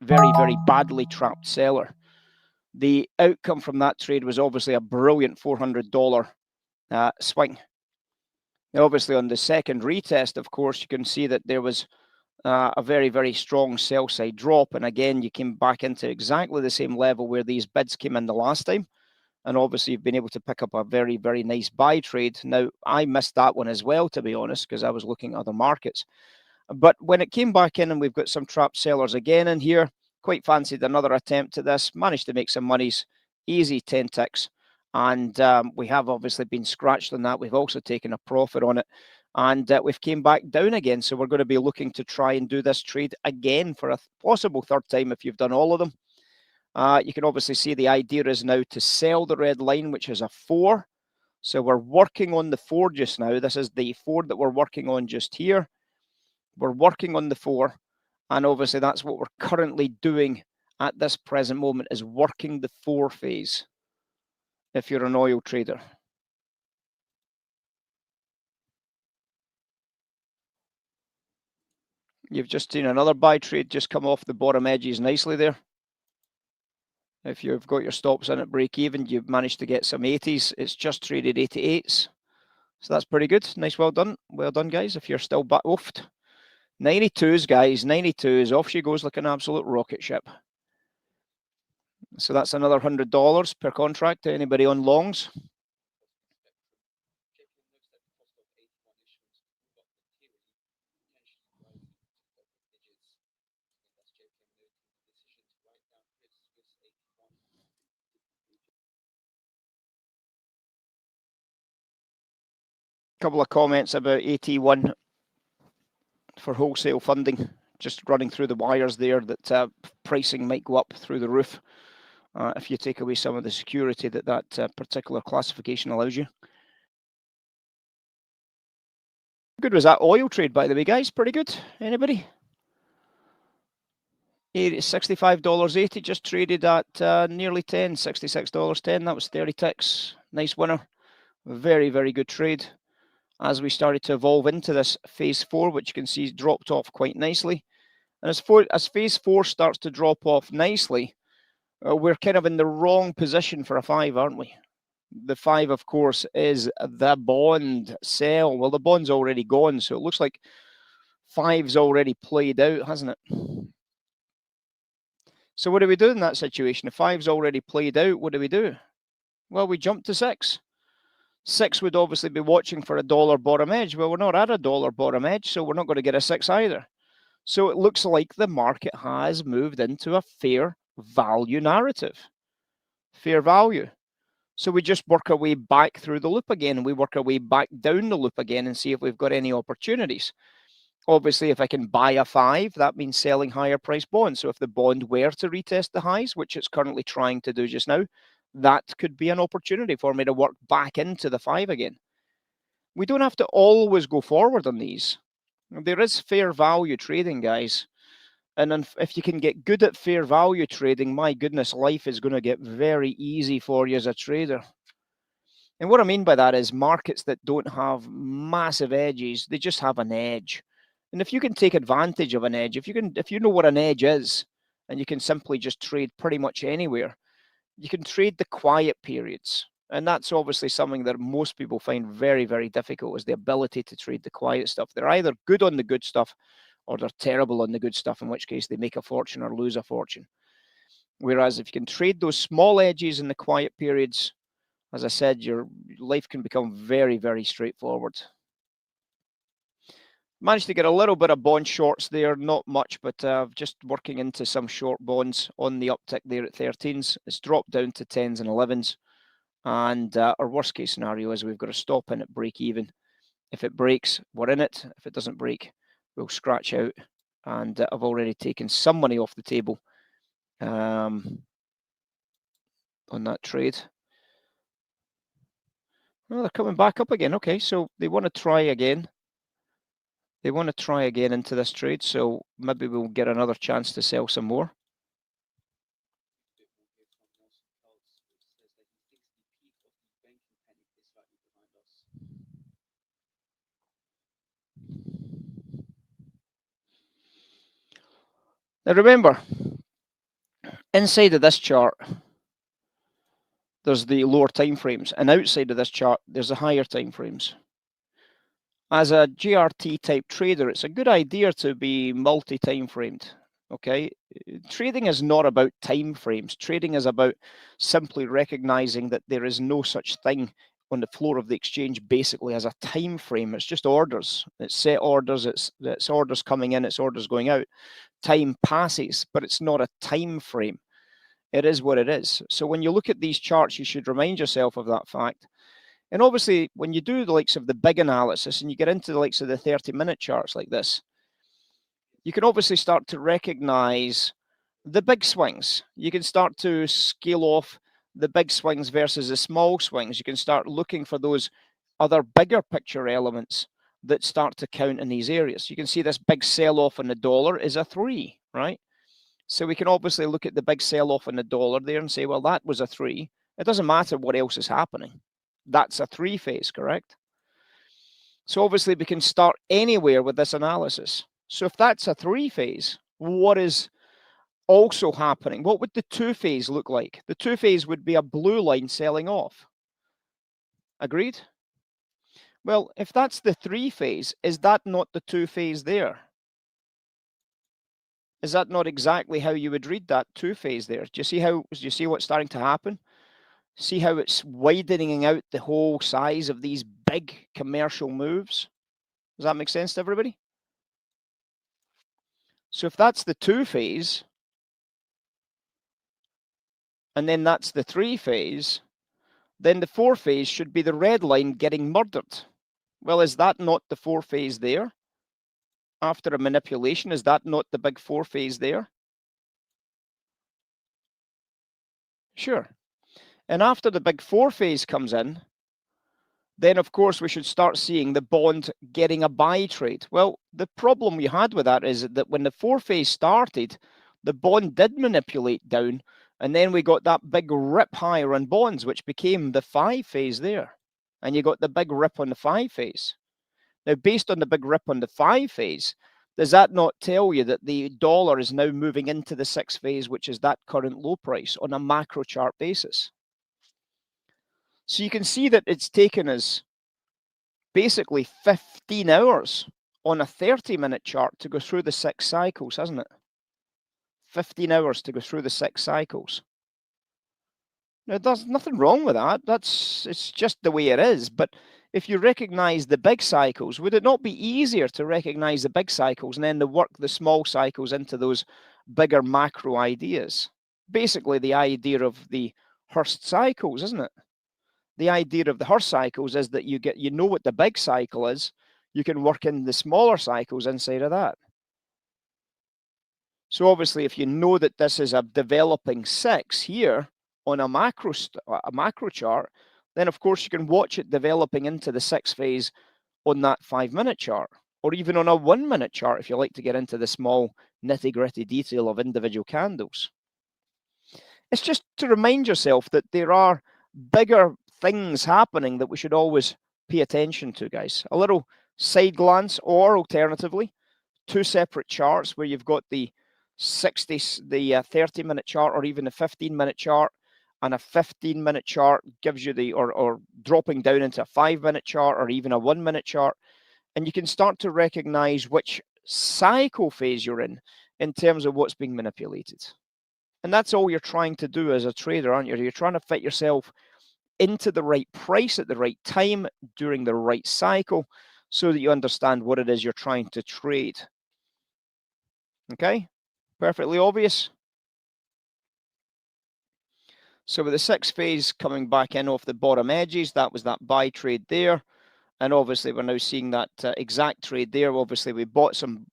very, very badly trapped seller. The outcome from that trade was obviously a brilliant $400 swing. Now, obviously, on the second retest, of course, you can see that there was a very, very strong sell side drop. And again, you came back into exactly the same level where these bids came in the last time. And obviously, you've been able to pick up a very, very nice buy trade. Now, I missed that one as well, to be honest, because I was looking at other markets. But when it came back in and we've got some trapped sellers again in here, quite fancied another attempt at this, managed to make some monies, easy 10 ticks. And we have obviously been scratched on that. We've also taken a profit on it. And we've came back down again. So we're going to be looking to try and do this trade again for a possible third time if you've done all of them. You can obviously see the idea is now to sell the red line, which is a 4. So we're working on the 4 just now. This is the 4 that we're working on just here. We're working on the 4. And obviously that's what we're currently doing at this present moment, is working the 4 phase if you're an oil trader. You've just seen another buy trade just come off the bottom edges nicely there. If you've got your stops in at break even, you've managed to get some 80s. It's just traded 88s. So that's pretty good. Nice, well done. Well done, guys. If you're still back oofed. 92s, guys. 92s. Off she goes like an absolute rocket ship. So that's another $100 per contract to anybody on longs. Couple of comments about AT1 for wholesale funding. Just running through the wires there that pricing might go up through the roof if you take away some of the security that particular classification allows you. Good was that oil trade, by the way, guys? Pretty good. Anybody? $65.80, just traded at nearly 10, $66.10. That was 30 ticks. Nice winner. Very, very good trade. As we started to evolve into this phase 4, which you can see dropped off quite nicely. And as phase 4 starts to drop off nicely, we're kind of in the wrong position for a 5, aren't we? The 5, of course, is the bond sell. Well, the bond's already gone, so it looks like 5's already played out, hasn't it? So what do we do in that situation? If 5's already played out, what do we do? Well, we jump to 6. 6 would obviously be watching for a dollar bottom edge. Well, we're not at a dollar bottom edge, so we're not going to get a 6 either. So it looks like the market has moved into a fair value narrative. Fair value. So we just work our way back through the loop again. We work our way back down the loop again and see if we've got any opportunities. Obviously, if I can buy a 5, that means selling higher price bonds. So if the bond were to retest the highs, which it's currently trying to do just now, that could be an opportunity for me to work back into the 5 again. We don't have to always go forward on these. There is fair value trading, guys. And if you can get good at fair value trading, my goodness, life is going to get very easy for you as a trader. And what I mean by that is markets that don't have massive edges, they just have an edge. And if you can take advantage of an edge, if you know what an edge is, and you can simply just trade pretty much anywhere, you can trade the quiet periods. And that's obviously something that most people find very, very difficult, is the ability to trade the quiet stuff. They're either good on the good stuff or they're terrible on the good stuff, in which case they make a fortune or lose a fortune. Whereas if you can trade those small edges in the quiet periods, as I said, your life can become very, very straightforward. Managed to get a little bit of bond shorts there, not much, but just working into some short bonds on the uptick there at 13s. It's dropped down to 10s and 11s. And our worst case scenario is we've got to stop in at break even. If it breaks, we're in it. If it doesn't break, we'll scratch out. And I've already taken some money off the table on that trade. Well, they're coming back up again. Okay, so they want to try again. They want to try again into this trade, so maybe we'll get another chance to sell some more. Now remember, Inside of this chart, there's the lower time frames, and outside of this chart, there's the higher time frames. As a GRT type trader, it's a good idea to be multi-time framed. Okay, trading is not about time frames. Trading is about simply recognizing that there is no such thing on the floor of the exchange basically as a time frame. It's just orders. It's set orders. It's orders coming in. It's orders going out. Time passes, but it's not a time frame. It is what it is. So when you look at these charts, you should remind yourself of that fact. And obviously, when you do the likes of the big analysis and you get into the likes of the 30-minute charts like this, you can obviously start to recognize the big swings. You can start to scale off the big swings versus the small swings. You can start looking for those other bigger picture elements that start to count in these areas. You can see this big sell-off in the dollar is a 3, right? So we can obviously look at the big sell-off in the dollar there and say, well, that was a 3. It doesn't matter what else is happening. That's a 3 phase, correct? So obviously we can start anywhere with this analysis. So if that's a 3 phase, what is also happening? What would the 2 phase look like? The 2 phase would be a blue line selling off. Agreed? Well, if that's the 3 phase, is that not the 2 phase there? Is that not exactly how you would read that 2 phase there? Do you see what's starting to happen? See how it's widening out the whole size of these big commercial moves? Does that make sense to everybody? So if that's the 2 phase, and then that's the 3 phase, then the 4 phase should be the red line getting murdered. Well, is that not the 4 phase there? After a manipulation, is that not the big 4 phase there? Sure. And after the big 4 phase comes in, then of course we should start seeing the bond getting a buy trade. Well, the problem we had with that is that when the 4 phase started, the bond did manipulate down, and then we got that big rip higher on bonds, which became the 5 phase there. And you got the big rip on the 5 phase. Now, based on the big rip on the 5 phase, does that not tell you that the dollar is now moving into the 6 phase, which is that current low price on a macro chart basis? So you can see that it's taken us basically 15 hours on a 30-minute chart to go through the 6 cycles, hasn't it? 15 hours to go through the 6 cycles. Now, there's nothing wrong with that. It's just the way it is. But if you recognize the big cycles, would it not be easier to recognize the big cycles and then to work the small cycles into those bigger macro ideas? Basically, the idea of the Hurst cycles, isn't it? The idea of the Hurst cycles is that you know what the big cycle is. You can work in the smaller cycles inside of that. So obviously, if you know that this is a developing 6 here on a macro chart, then of course you can watch it developing into the 6 phase on that 5-minute chart, or even on a 1-minute chart if you like to get into the small nitty-gritty detail of individual candles. It's just to remind yourself that there are bigger things happening that we should always pay attention to, guys. A little side glance, or alternatively, 2 separate charts where you've got the 30-minute chart, or even a 15-minute chart, and a 15-minute chart gives you the, or dropping down into a 5-minute chart, or even a 1-minute chart, and you can start to recognize which cycle phase you're in terms of what's being manipulated. And that's all you're trying to do as a trader, aren't you? You're trying to fit yourself into the right price at the right time during the right cycle so that you understand what it is you're trying to trade. Okay, perfectly obvious. So with the 6 phase coming back in off the bottom edges, that was that buy trade there. And obviously we're now seeing that exact trade there. Obviously we bought some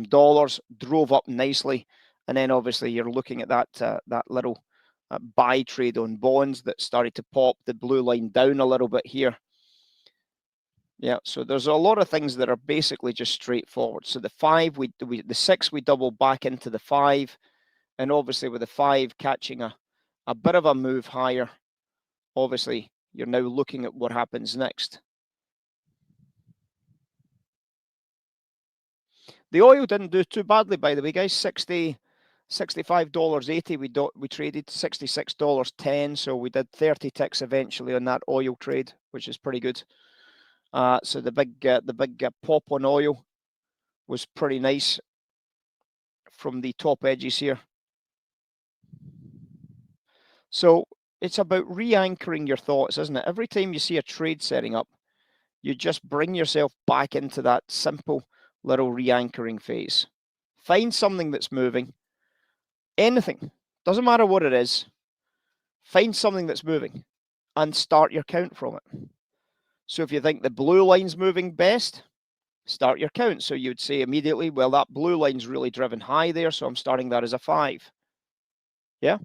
dollars, drove up nicely. And then obviously you're looking at that little buy trade on bonds that started to pop the blue line down a little bit here. Yeah, so there's a lot of things that are basically just straightforward. So the 6 we double back into the 5, and obviously with the 5 catching a bit of a move higher, obviously you're now looking at what happens next. The oil didn't do too badly, by the way, guys. 60 $65.80 we traded, $66.10, so we did 30 ticks eventually on that oil trade, which is pretty good. So the big pop on oil was pretty nice from the top edges here. So it's about re-anchoring your thoughts, isn't it? Every time you see a trade setting up, you just bring yourself back into that simple little re-anchoring phase. Find something that's moving. Anything. Doesn't matter what it is. Find something that's moving and start your count from it. So if you think the blue line's moving best, start your count. So you would say immediately, well, that blue line's really driven high there, so I'm starting that as a 5. Yeah?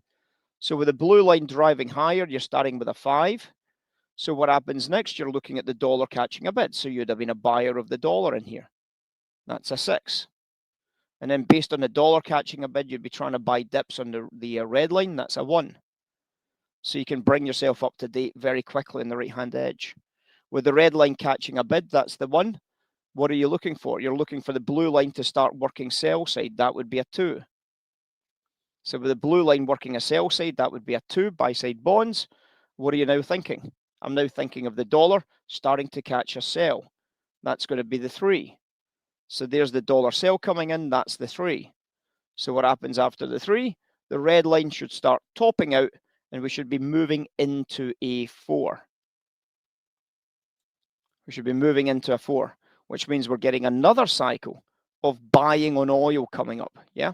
So with the blue line driving higher, you're starting with a 5. So what happens next? You're looking at the dollar catching a bid. So you'd have been a buyer of the dollar in here. That's a 6. And then based on the dollar catching a bid, you'd be trying to buy dips on the red line. That's a 1. So you can bring yourself up to date very quickly on the right-hand edge. With the red line catching a bid, that's the 1. What are you looking for? You're looking for the blue line to start working sell side. That would be a 2. So with the blue line working a sell side, that would be a 2, buy side bonds. What are you now thinking? I'm now thinking of the dollar starting to catch a sell. That's going to be the 3. So there's the dollar sell coming in. That's the 3. So what happens after the 3? The red line should start topping out, and we should be moving into a 4. We should be moving into a 4, which means we're getting another cycle of buying on oil coming up. Yeah.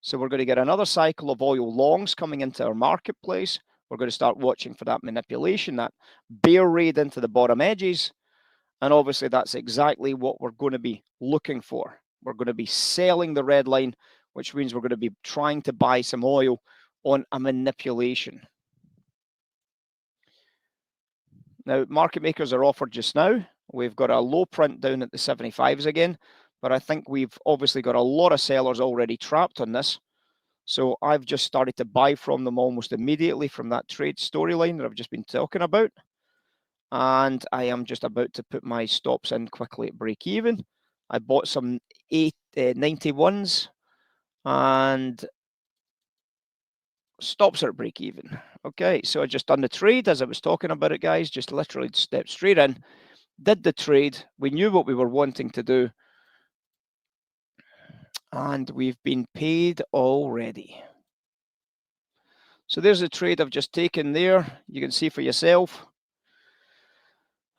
So we're going to get another cycle of oil longs coming into our marketplace. We're going to start watching for that manipulation, that bear raid into the bottom edges. And obviously that's exactly what we're going to be looking for. We're going to be selling the red line, which means we're going to be trying to buy some oil on a manipulation. Now, market makers are offered just now. We've got a low print down at the 75s again, but I think we've obviously got a lot of sellers already trapped on this. So I've just started to buy from them almost immediately from that trade storyline that I've just been talking about. And I am just about to put my stops in quickly at break even. I bought some 91s and stops at break even. Okay, so I just done the trade as I was talking about it, guys. Just literally stepped straight in, did the trade. We knew what we were wanting to do. And we've been paid already. So there's the trade I've just taken there. You can see for yourself.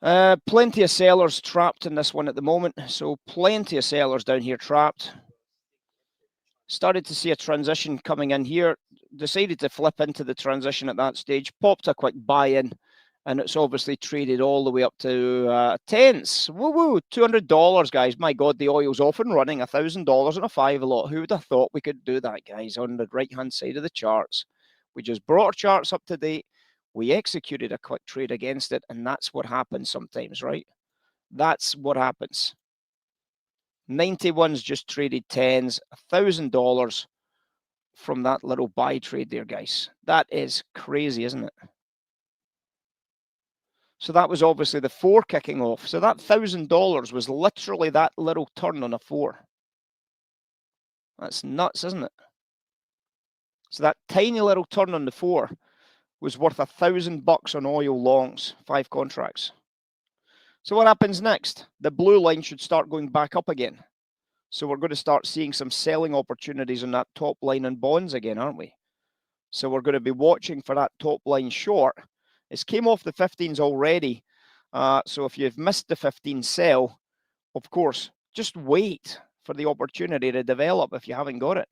Plenty of sellers trapped in this one at the moment. So plenty of sellers down here trapped. Started to see a transition coming in here. Decided to flip into the transition at that stage. Popped a quick buy-in. And it's obviously traded all the way up to tens. Woo-woo, $200, guys. My God, the oil's off and running. $1,000 on a 5 a lot. Who would have thought we could do that, guys, on the right-hand side of the charts? We just brought our charts up to date. We executed a quick trade against it, and that's what happens sometimes, right? That's what happens. 91's just traded tens, $1,000 from that little buy trade there, guys. That is crazy, isn't it? So that was obviously the 4 kicking off. So that $1,000 was literally that little turn on a 4. That's nuts, isn't it? So that tiny little turn on the 4 was worth $1,000 on oil longs, 5 contracts. So what happens next? The blue line should start going back up again. So we're going to start seeing some selling opportunities on that top line on bonds again, aren't we? So we're going to be watching for that top line short. It's came off the 15s already. So if you've missed the 15 sell, of course, just wait for the opportunity to develop if you haven't got it.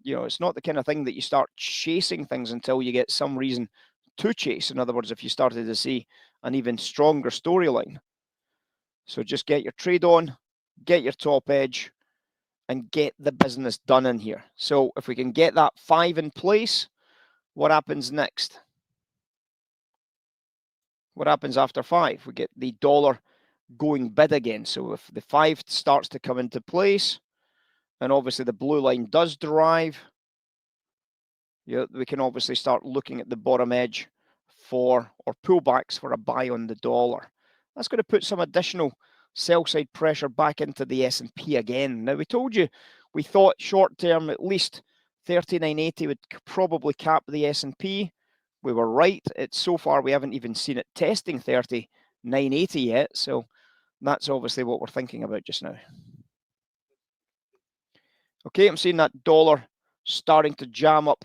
You know, it's not the kind of thing that you start chasing things until you get some reason to chase. In other words, if you started to see an even stronger storyline. So just get your trade on, get your top edge, and get the business done in here. So if we can get that 5 in place, what happens next? What happens after 5? We get the dollar going bid again. So if the 5 starts to come into place, and obviously the blue line does drive, yeah, we can obviously start looking at the bottom edge for, or pullbacks for a buy on the dollar. That's going to put some additional sell side pressure back into the S&P again. Now, we told you We thought short term at least 39.80 would probably cap the S&P. We were right. It's so far we haven't even seen it testing 39.80 yet. So that's obviously what we're thinking about just now. Okay, I'm seeing that dollar starting to jam up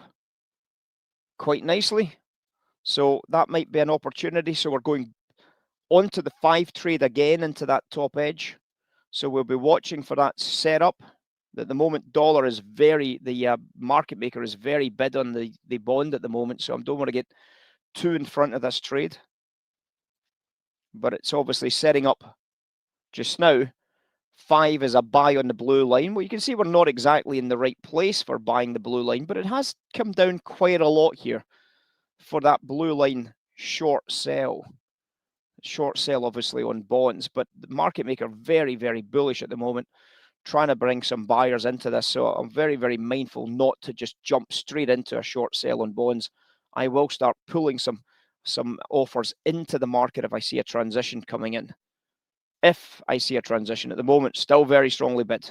quite nicely. So that might be an opportunity. So we're going onto the 5 trade again into that top edge. So we'll be watching for that setup. At the moment, dollar is the market maker is very bid on the bond at the moment. So I don't want to get too in front of this trade. But it's obviously setting up just now. 5 is a buy on the blue line. Well, you can see we're not exactly in the right place for buying the blue line, but it has come down quite a lot here for that blue line short sell. Short sell, obviously, on bonds, but the market maker very, very bullish at the moment, trying to bring some buyers into this. So I'm very, very mindful not to just jump straight into a short sell on bonds. I will start pulling some offers into the market if I see a transition coming in. If I see a transition at the moment, still very strongly bid.